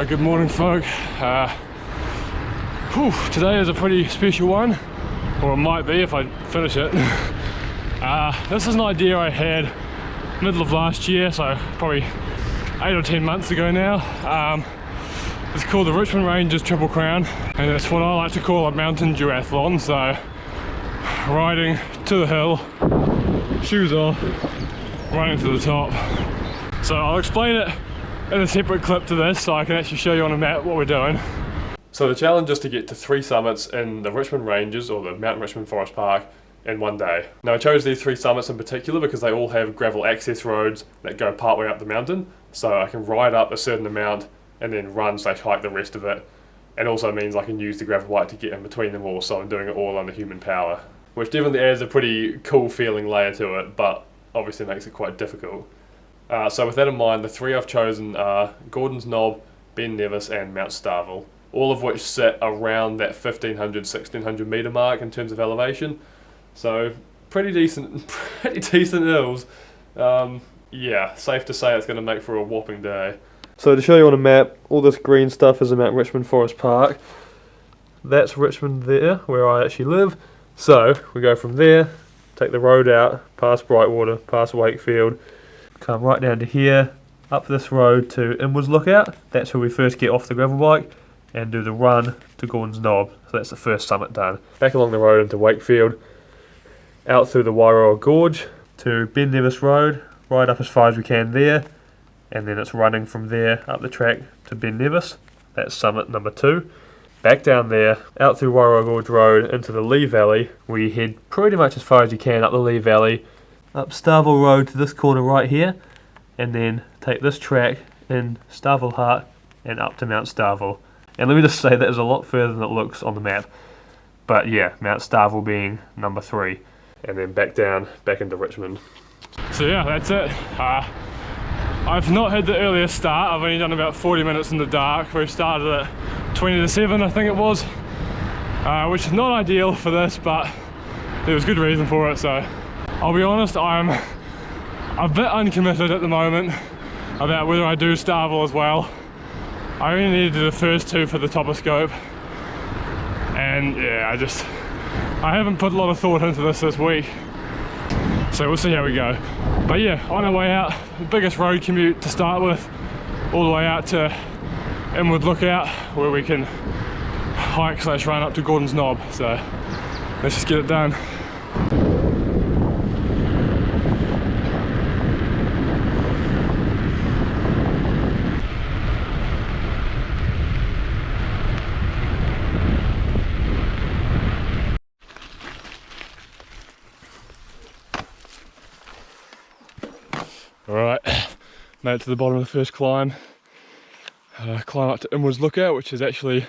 Good morning, folk. Today is a pretty special one, or it might be if I finish it. This is an idea I had middle of last year, so probably 8 or 10 months ago now. It's called the Richmond Ranges Triple Crown, and it's what I like to call a mountain duathlon. So riding to the hill, shoes off, running to the top. So I'll explain it in a separate clip to this, so I can actually show you on a map what we're doing. So the challenge is to get to 3 summits in the Richmond Ranges, or the Mt Richmond Forest Park, in one day. Now I chose these 3 summits in particular because they all have gravel access roads that go partway up the mountain, so I can ride up a certain amount and then run/hike the rest of it. And also means I can use the gravel bike to get in between them all, so I'm doing it all under human power, which definitely adds a pretty cool feeling layer to it, but obviously makes it quite difficult. So with that in mind, the 3 I've chosen are Gordon's Knob, Ben Nevis and Mount Starville, all of which sit around that 1500-1600 metre mark in terms of elevation. So pretty decent hills. Yeah, safe to say it's going to make for a whopping day. So to show you on a map, all this green stuff is in Mt Richmond Forest Park. That's Richmond there, where I actually live. So we go from there, take the road out, past Brightwater, past Wakefield, come right down to here, up this road to Inwards Lookout. That's where we first get off the gravel bike and do the run to Gordon's Knob. So that's the first summit done. Back along the road into Wakefield, out through the Wairoa Gorge to Ben Nevis Road, right up as far as we can there, and then it's running from there up the track to Ben Nevis. That's summit number 2. Back down there, out through Wairoa Gorge Road into the Lee Valley, where you head pretty much as far as you can up the Lee Valley, up Starville Road to this corner right here, and then take this track in Starville Heart and up to Mount Starville. And let me just say that is a lot further than it looks on the map. But yeah, Mount Starville being number 3. And then back down, back into Richmond. So yeah, that's it. I've not had the earliest start. I've only done about 40 minutes in the dark. We started at 20 to 7, I think it was. Which is not ideal for this, but there was good reason for it, so I'll be honest, I'm a bit uncommitted at the moment about whether I do Starville as well. I only need to do the first 2 for the topper scope, and yeah, I haven't put a lot of thought into this week, so we'll see how we go. But yeah, on our way out, the biggest road commute to start with, all the way out to Inward Lookout, where we can hike/run up to Gordon's Knob. So let's just get it done. Alright, made it to the bottom of the first climb. Climb up to Inwards Lookout, which is actually,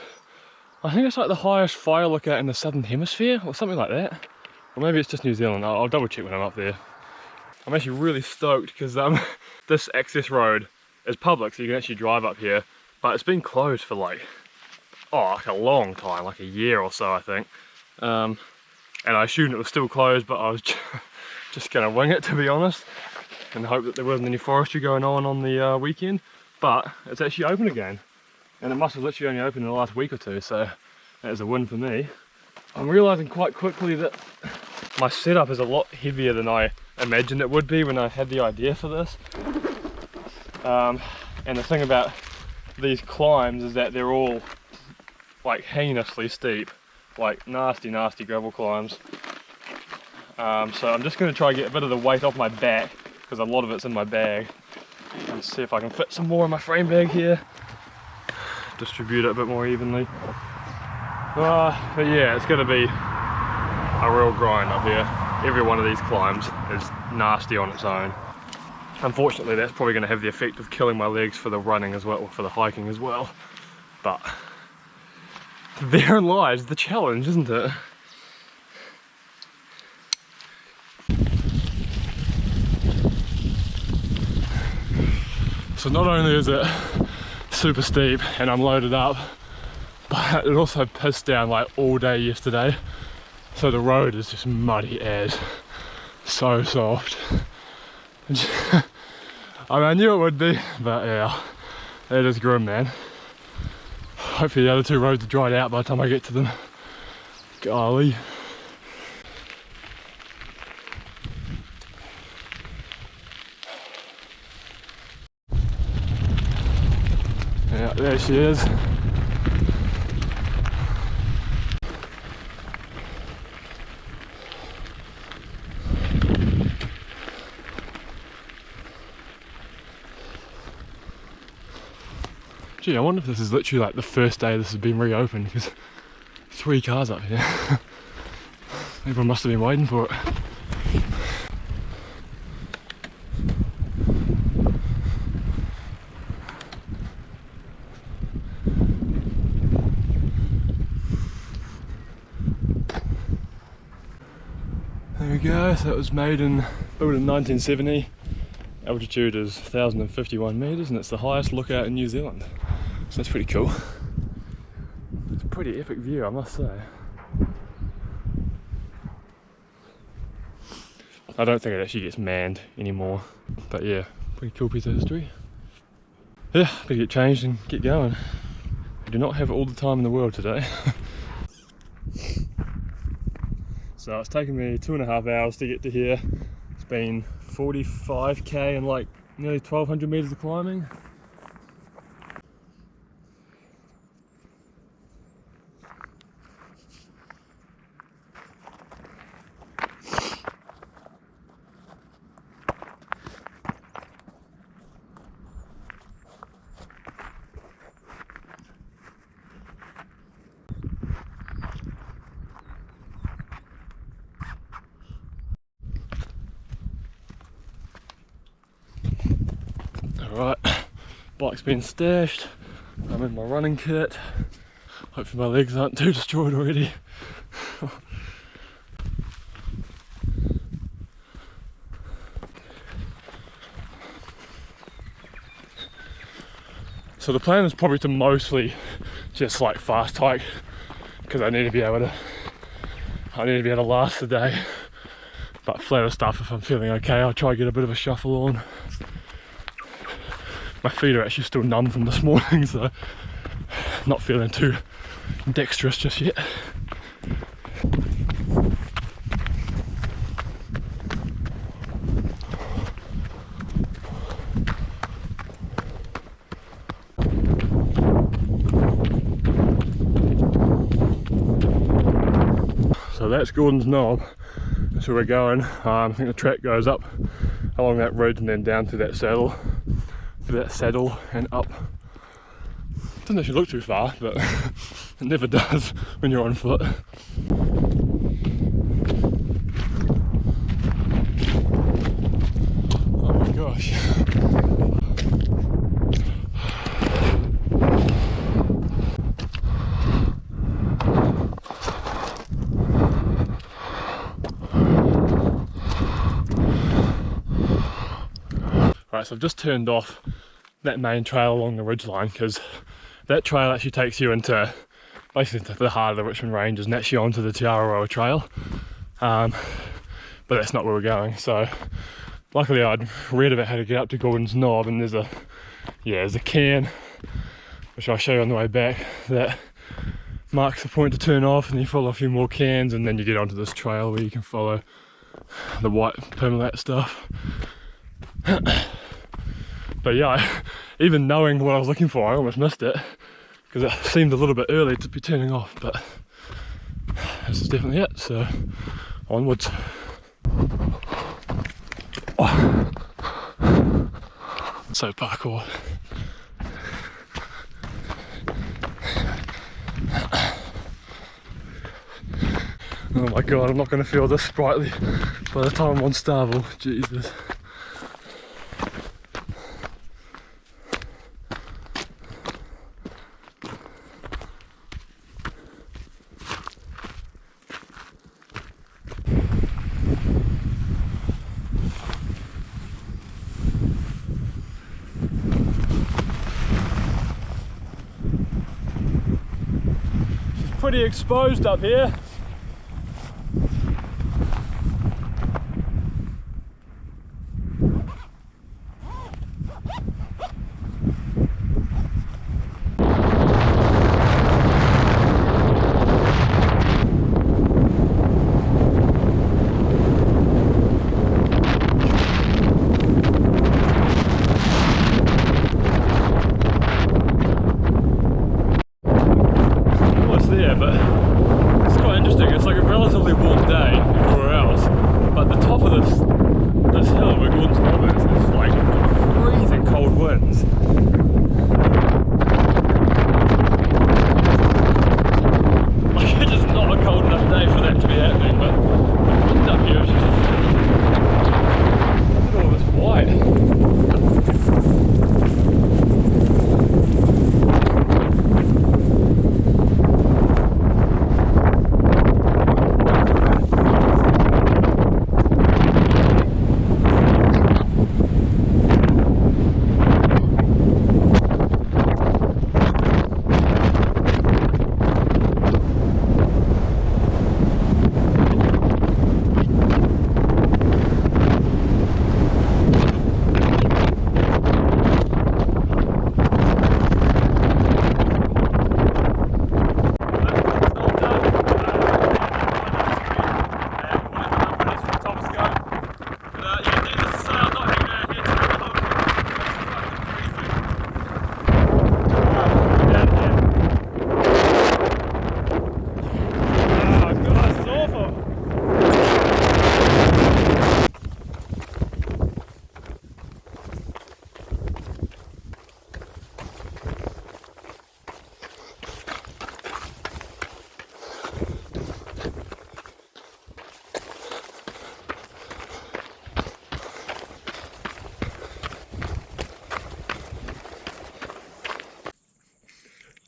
I think it's like the highest fire lookout in the southern hemisphere, or something like that. Or maybe it's just New Zealand. I'll double check when I'm up there. I'm actually really stoked because this access road is public, so you can actually drive up here, but it's been closed for like a long time, like a year or so I think. And I assumed it was still closed, but I was just gonna wing it, to be honest, and hope that there wasn't any forestry going on the weekend. But it's actually open again, and it must have literally only opened in the last week or 2, so that is a win for me. I'm realising quite quickly that my setup is a lot heavier than I imagined it would be when I had the idea for this. And the thing about these climbs is that they're all like heinously steep, like nasty gravel climbs. So I'm just going to try and get a bit of the weight off my back, because a lot of it's in my bag. Let's see if I can fit some more in my frame bag here. Distribute it a bit more evenly. But yeah, it's going to be a real grind up here. Every one of these climbs is nasty on its own. Unfortunately, that's probably going to have the effect of killing my legs for the running as well, or for the hiking as well. But therein lies the challenge, isn't it? So not only is it super steep and I'm loaded up, but it also pissed down like all day yesterday. So the road is just muddy as, so soft. I mean, I knew it would be, but yeah, it is grim, man. Hopefully the other two roads are dried out by the time I get to them. Golly. Yeah, there she is. Gee, I wonder if this is literally like the first day this has been reopened, because 3 cars up here. Everyone must have been waiting for it. There we go, so it was built in 1970. Altitude is 1,051 metres and it's the highest lookout in New Zealand. So that's pretty cool. It's a pretty epic view, I must say. I don't think it actually gets manned anymore, but yeah, pretty cool piece of history. Yeah, better get changed and get going. I do not have all the time in the world today. So it's taken me 2.5 hours to get to here. It's been 45k and like nearly 1,200 metres of climbing. Alright, bike's been stashed, I'm in my running kit. Hopefully my legs aren't too destroyed already. So the plan is probably to mostly just like fast hike, because I need to be able to last the day. But flatter stuff, if I'm feeling okay, I'll try to get a bit of a shuffle on. My feet are actually still numb from this morning, so not feeling too dexterous just yet. So that's Gordon's Knob. That's where we're going. I think the track goes up along that ridge and then down through that saddle. And up. Doesn't actually look too far, but it never does when you're on foot. Oh my gosh. Right, so I've just turned off that main trail along the ridgeline, because that trail actually takes you into basically into the heart of the Richmond Ranges and actually onto the Te Aroha Trail, but that's not where we're going. So luckily I'd read about how to get up to Gordon's Knob, and there's a cairn which I'll show you on the way back that marks the point to turn off, and you follow a few more cairns and then you get onto this trail where you can follow the white permalat stuff. But yeah, even knowing what I was looking for, I almost missed it, because it seemed a little bit early to be turning off, but this is definitely it, so onwards. Oh. So parkour. Oh my god, I'm not going to feel this sprightly by the time I'm on Starville, Jesus. Pretty exposed up here.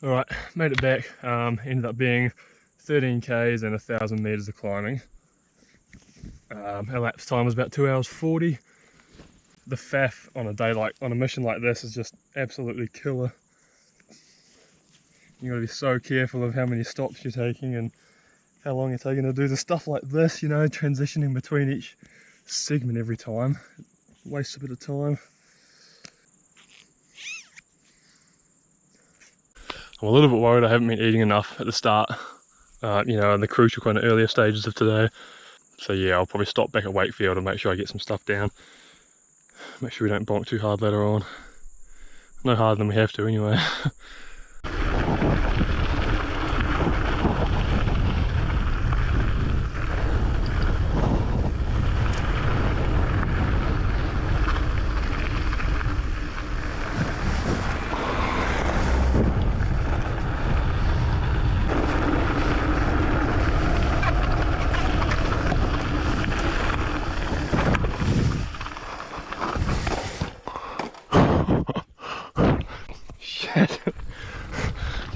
Alright, made it back. Ended up being 13 k's and 1,000 meters of climbing. Elapsed time was about 2 hours 40. The faff on a mission like this is just absolutely killer. You gotta be so careful of how many stops you're taking and how long you're taking to do the stuff like this, you know, transitioning between each segment every time. It wastes a bit of time. I'm a little bit worried I haven't been eating enough at the start, you know, in the crucial kind of earlier stages of today. So yeah, I'll probably stop back at Wakefield and make sure I get some stuff down. Make sure we don't bonk too hard later on. No harder than we have to anyway. Shit.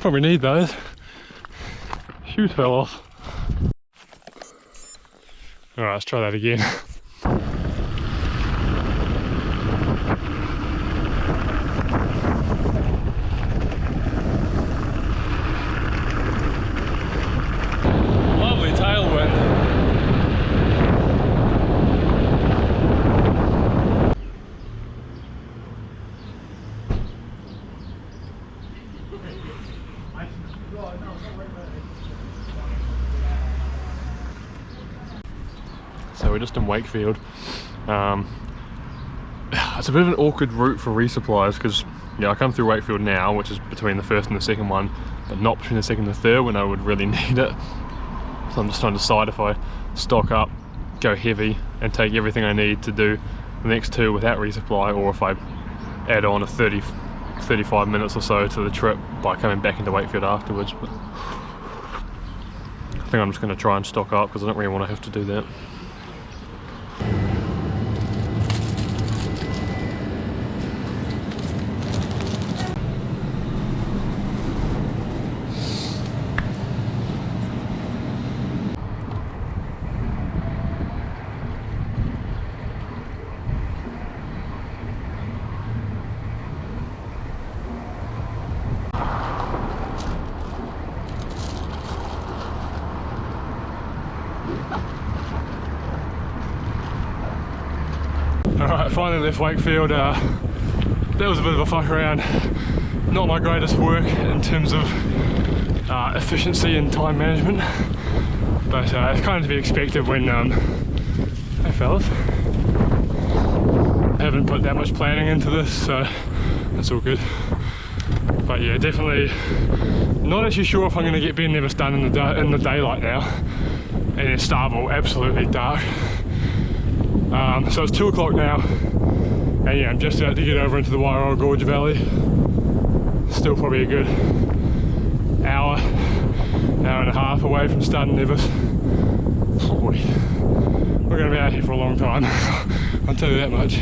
Probably need those. Shoes fell off. Alright, let's try that again. Lovely tailwind. So we're just in Wakefield. It's a bit of an awkward route for resupplies because, yeah, I come through Wakefield now, which is between the first and the second one, but not between the second and the third when I would really need it. So I'm just trying to decide if I stock up, go heavy, and take everything I need to do the next two without resupply, or if I add on a 35 minutes or so to the trip by coming back into Wakefield afterwards. But I think I'm just going to try and stock up because I don't really want to have to do that. Alright, finally left Wakefield. That was a bit of a fuck around. Not my greatest work in terms of efficiency and time management, but it's kind of to be expected when, hey fellas, I haven't put that much planning into this, so that's all good. But yeah, definitely not actually sure if I'm going to get Ben Nevis done in the daylight now, and it's Starville, absolutely dark. So it's 2 o'clock now, and yeah, I'm just about to get over into the Wairoa Gorge Valley. Still probably a good hour and a half away from starting Nevis. Boy, we're going to be out here for a long time, I'll tell you that much.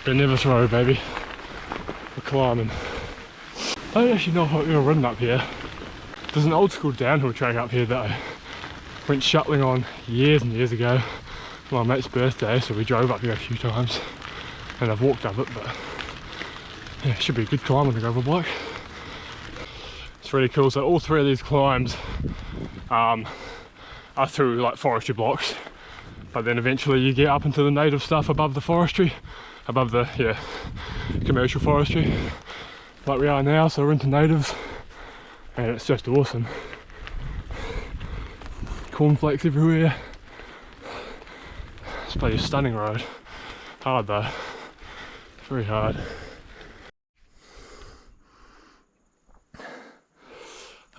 Ben Nevis Road, baby. We're climbing. I don't actually know if I've ever ridden up here. There's an old school downhill track up here that I went shuttling on years and years ago for my mate's birthday, so we drove up here a few times and I've walked up it, but yeah, it should be a good climb on the gravel bike. It's really cool. So all 3 of these climbs are through like forestry blocks, but then eventually you get up into the native stuff above the forestry, above the commercial forestry like we are now. So we're into natives and it's just awesome. Cornflakes everywhere. It's a bloody stunning road. Hard though, very hard.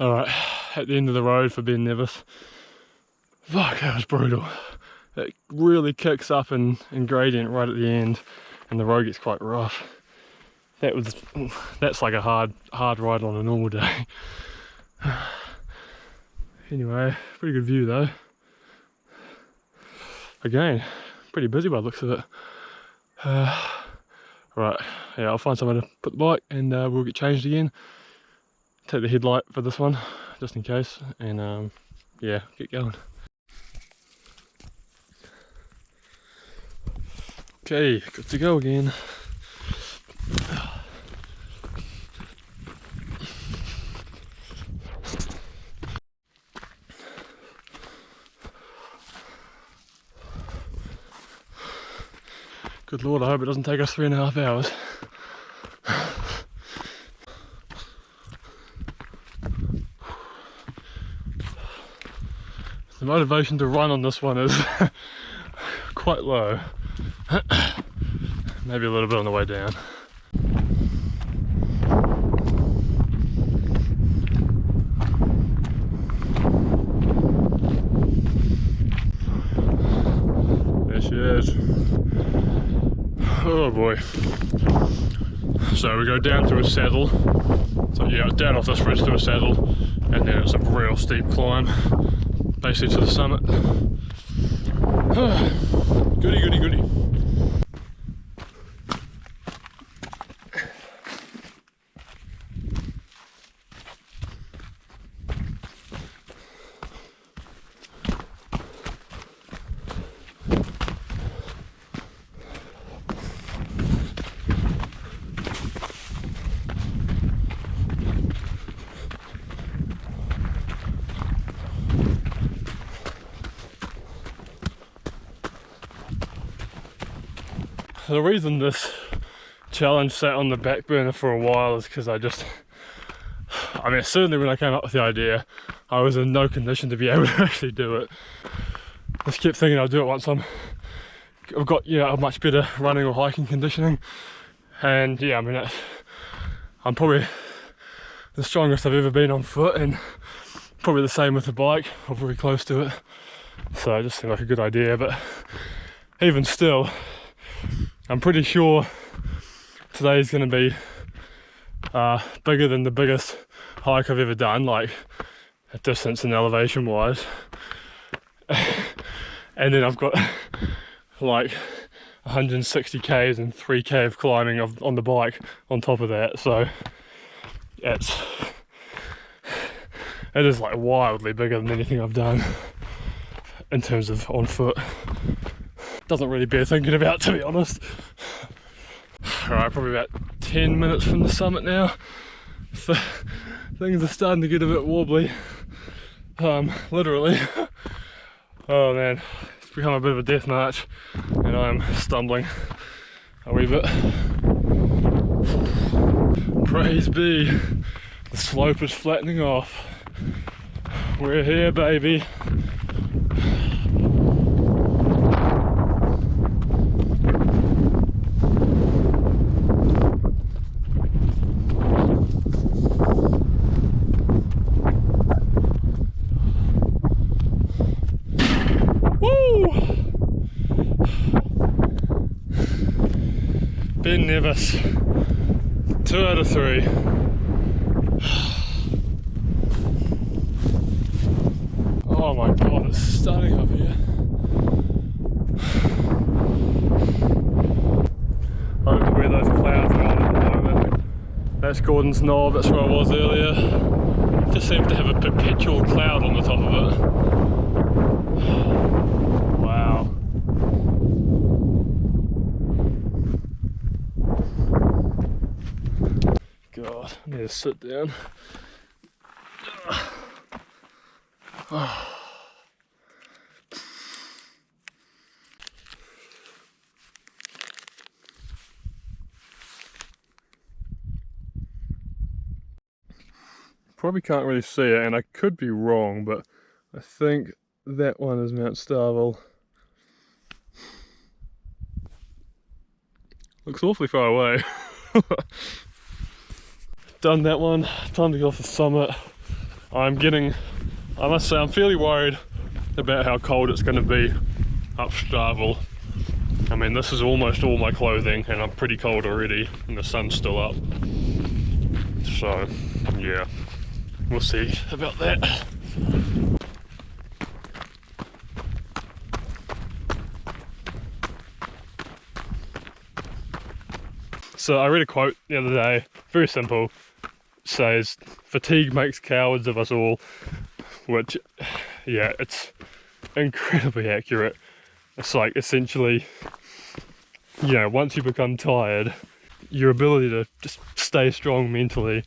Alright, at the end of the road for Ben Nevis. Fuck, that was brutal. It really kicks up in gradient right at the end and the road gets quite rough. that's like a hard ride on a normal day. Anyway, pretty good view though. Again, pretty busy by the looks of it. Right, yeah, I'll find somewhere to put the bike and we'll get changed again. Take the headlight for this one, just in case, and yeah, get going. Okay, good to go again. Good Lord, I hope it doesn't take us 3.5 hours. The motivation to run on this one is quite low. Maybe a little bit on the way down. There she is. Oh boy. So we go down through a saddle. So yeah, down off this ridge through a saddle, and then it's a real steep climb, basically to the summit. Goody, goody, goody. The reason this challenge sat on the back burner for a while is because I mean, certainly when I came up with the idea, I was in no condition to be able to actually do it. I just kept thinking I'll do it once I've got, you know, a much better running or hiking conditioning. And yeah, I mean, I'm probably the strongest I've ever been on foot, and probably the same with the bike, or very close to it. So it just seemed like a good idea, but even still, I'm pretty sure today's going to be bigger than the biggest hike I've ever done, like distance and elevation wise. And then I've got like 160 k's and 3k of climbing on the bike on top of that. So it is like wildly bigger than anything I've done in terms of on foot. Doesn't really bear thinking about, to be honest. Alright, probably about 10 minutes from the summit now. So things are starting to get a bit wobbly. Literally. Oh man, it's become a bit of a death march, and I'm stumbling a wee bit. Praise be, the slope is flattening off. We're here, baby. Ben Nevis, 2 out of 3. Oh my god, it's stunning up here. I don't know where those clouds are at the moment. That's Gordon's Knob, that's where I was earlier. It just seems to have a perpetual cloud on the top of it. Wow. God, I need to sit down. Probably can't really see it, and I could be wrong, but I think that one is Mount Starville. Looks awfully far away. Done that one, time to go off the summit. I must say, I'm fairly worried about how cold it's going to be up Starville. I mean, this is almost all my clothing and I'm pretty cold already and the sun's still up. So, yeah, we'll see about that. So I read a quote the other day, very simple, says, "Fatigue makes cowards of us all," which, yeah, it's incredibly accurate. It's like, essentially, you know, once you become tired, your ability to just stay strong mentally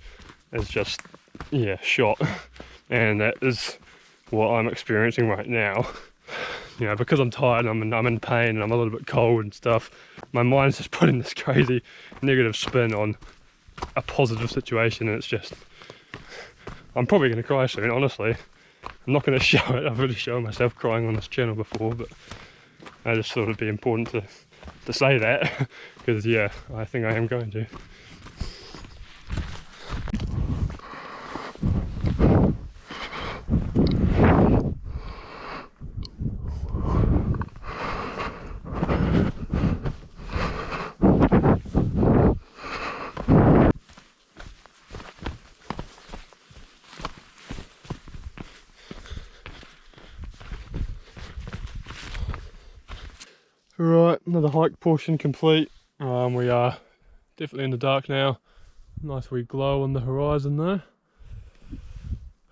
is just, yeah, shot. And that is what I'm experiencing right now. You know, because I'm tired, I'm in pain and I'm a little bit cold and stuff, my mind's just putting this crazy negative spin on a positive situation, and it's just, I'm probably going to cry soon, honestly. I'm not going to show it. I've already shown myself crying on this channel before, but I just thought it'd be important to say that, because yeah, I think I am going to. Right, another hike portion complete. We are definitely in the dark now. Nice wee glow on the horizon there.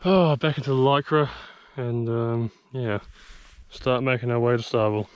Oh, back into the Lycra and yeah, start making our way to Starville.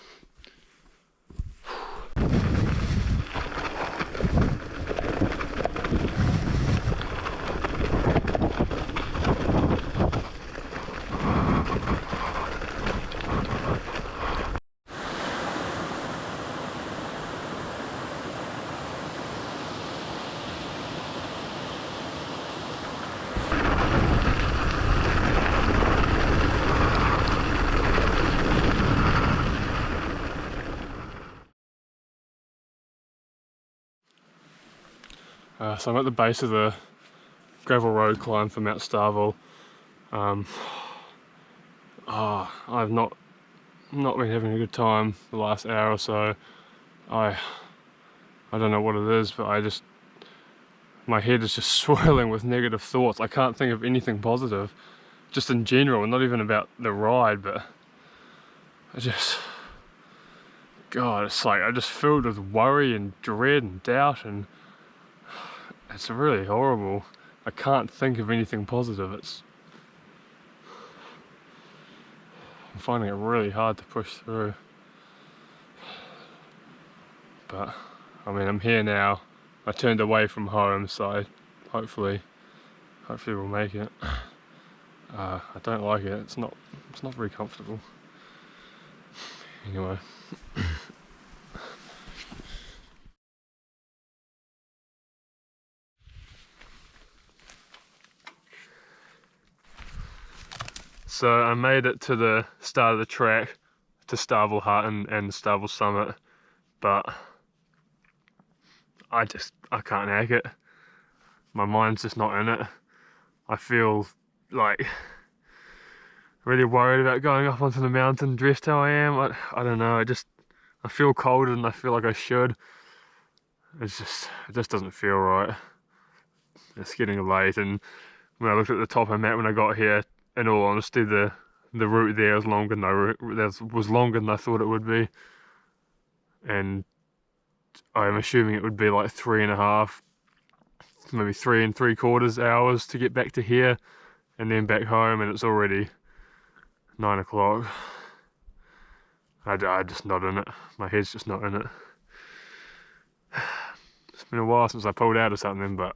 So I'm at the base of the gravel road climb for Mount Starville. I've not been having a good time the last hour or so. I don't know what it is, but my head is just swirling with negative thoughts. I can't think of anything positive, just in general, not even about the ride, but God, it's like I'm just filled with worry and dread and doubt, and it's really horrible. I can't think of anything positive. I'm finding it really hard to push through. But, I mean, I'm here now. I turned away from home, so hopefully we'll make it. I don't like it. It's not very comfortable. Anyway. So I made it to the start of the track, to Starville Hut and Starville Summit, but I can't hack it. My mind's just not in it. I feel like really worried about going up onto the mountain dressed how I am. I don't know, I feel colder than I feel like I should. It just doesn't feel right. It's getting late, and when I looked at the top I'm at when I got here, in all honesty, the route there was longer than I thought it would be, and I'm assuming it would be like 3.5, maybe 3 3/4 hours to get back to here and then back home, and it's already 9 o'clock. I'm just not in it. My head's just not in it. It's been a while since I pulled out of something, but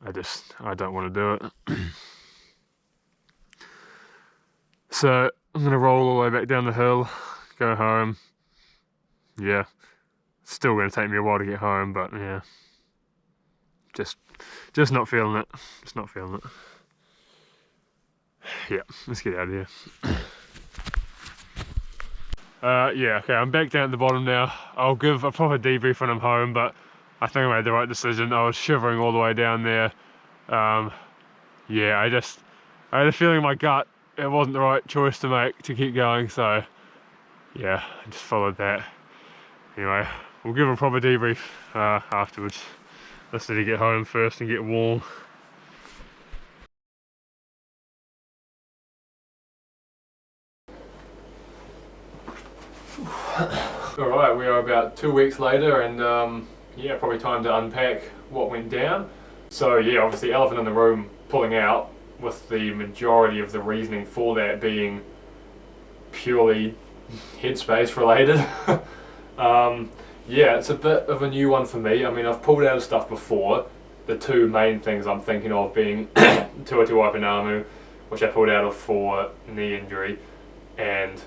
I don't want to do it. So I'm gonna roll all the way back down the hill, go home. Yeah, still gonna take me a while to get home, but yeah, just not feeling it. Just not feeling it. Yeah, let's get out of here. Yeah, okay, I'm back down at the bottom now. I'll give a proper debrief when I'm home, but I think I made the right decision. I was shivering all the way down there. Yeah, I had a feeling in my gut it wasn't the right choice to make to keep going, so yeah, I just followed that. Anyway, we'll give a proper debrief afterwards. Let's need to get home first and get warm. Alright, we are about 2 weeks later, and yeah, probably time to unpack what went down. So yeah, obviously elephant in the room pulling out, with the majority of the reasoning for that being purely headspace related. Yeah, it's a bit of a new one for me. I mean, I've pulled out of stuff before. The two main things I'm thinking of being Tuatu Waipanamu, which I pulled out of for knee injury, and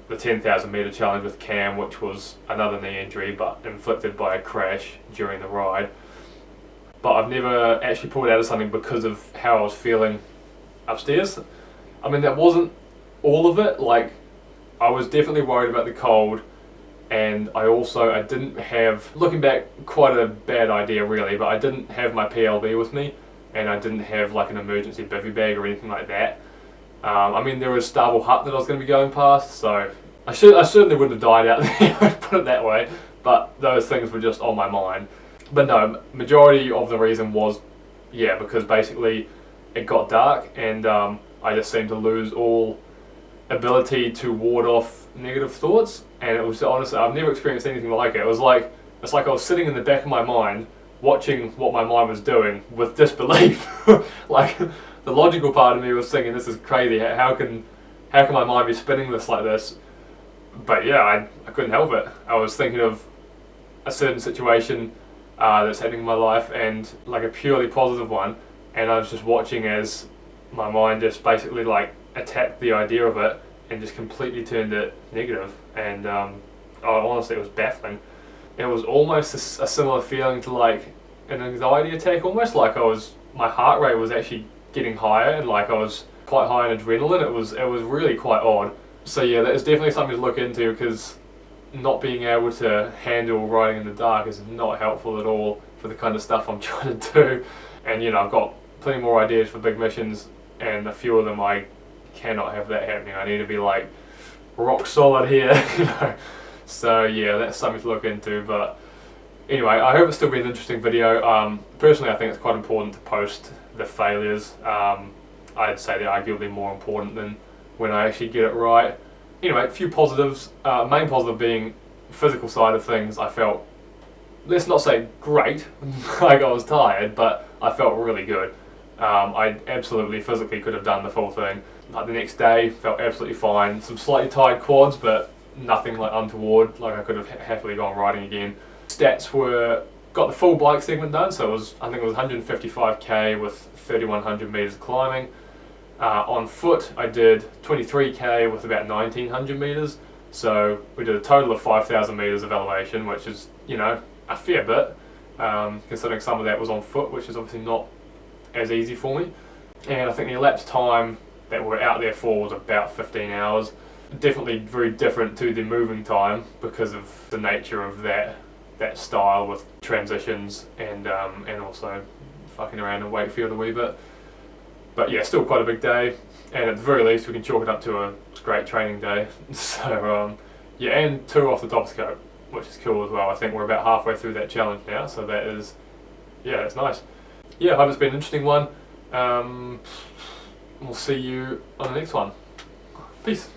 the 10,000 metre challenge with Cam, which was another knee injury but inflicted by a crash during the ride. But I've never actually pulled out of something because of how I was feeling upstairs. I mean, that wasn't all of it. Like, I was definitely worried about the cold, and I didn't have, looking back, quite a bad idea really, but I didn't have my PLB with me, and I didn't have like an emergency bivvy bag or anything like that. I mean, there was Starville Hut that I was going to be going past, so I certainly wouldn't have died out there, put it that way, but those things were just on my mind. But no, majority of the reason was, yeah, because basically it got dark, and I just seemed to lose all ability to ward off negative thoughts, and it was, honestly, I've never experienced anything like it. It's like I was sitting in the back of my mind, watching what my mind was doing with disbelief. Like, the logical part of me was thinking, this is crazy, how can my mind be spinning this like this? But yeah, I couldn't help it. I was thinking of a certain situation that's happening in my life, and like a purely positive one, and I was just watching as my mind just basically like attacked the idea of it and just completely turned it negative. And honestly, it was baffling. It was almost a similar feeling to like an anxiety attack, almost like my heart rate was actually getting higher, and like I was quite high in adrenaline. It was really quite odd. So yeah, that is definitely something to look into, because not being able to handle riding in the dark is not helpful at all for the kind of stuff I'm trying to do. And you know, I've got plenty more ideas for big missions, and a few of them I cannot have that happening. I need to be like rock solid here, you know. So yeah, that's something to look into. But anyway, I hope it's still been an interesting video. Personally, I think it's quite important to post the failures. I'd say they're arguably more important than when I actually get it right. Anyway, a few positives. Main positive being physical side of things. I felt, let's not say great, like I was tired, but I felt really good. I absolutely physically could have done the full thing. Like the next day, felt absolutely fine. Some slightly tired quads, but nothing like untoward. Like I could have happily gone riding again. Stats were, got the full bike segment done, so I think it was 155k with 3100 meters climbing. On foot, I did 23k with about 1900 meters. So we did a total of 5000 meters of elevation, which is, you know, a fair bit, considering some of that was on foot, which is obviously not as easy for me. And I think the elapsed time that we're out there for was about 15 hours. Definitely very different to the moving time because of the nature of that style with transitions and also fucking around in Wakefield a wee bit. But yeah, still quite a big day, and at the very least we can chalk it up to a great training day. So yeah, and 2 off the top scope, which is cool as well. I think we're about halfway through that challenge now, so that is, yeah, that's nice. Yeah, I hope it's been an interesting one. We'll see you on the next one. Peace.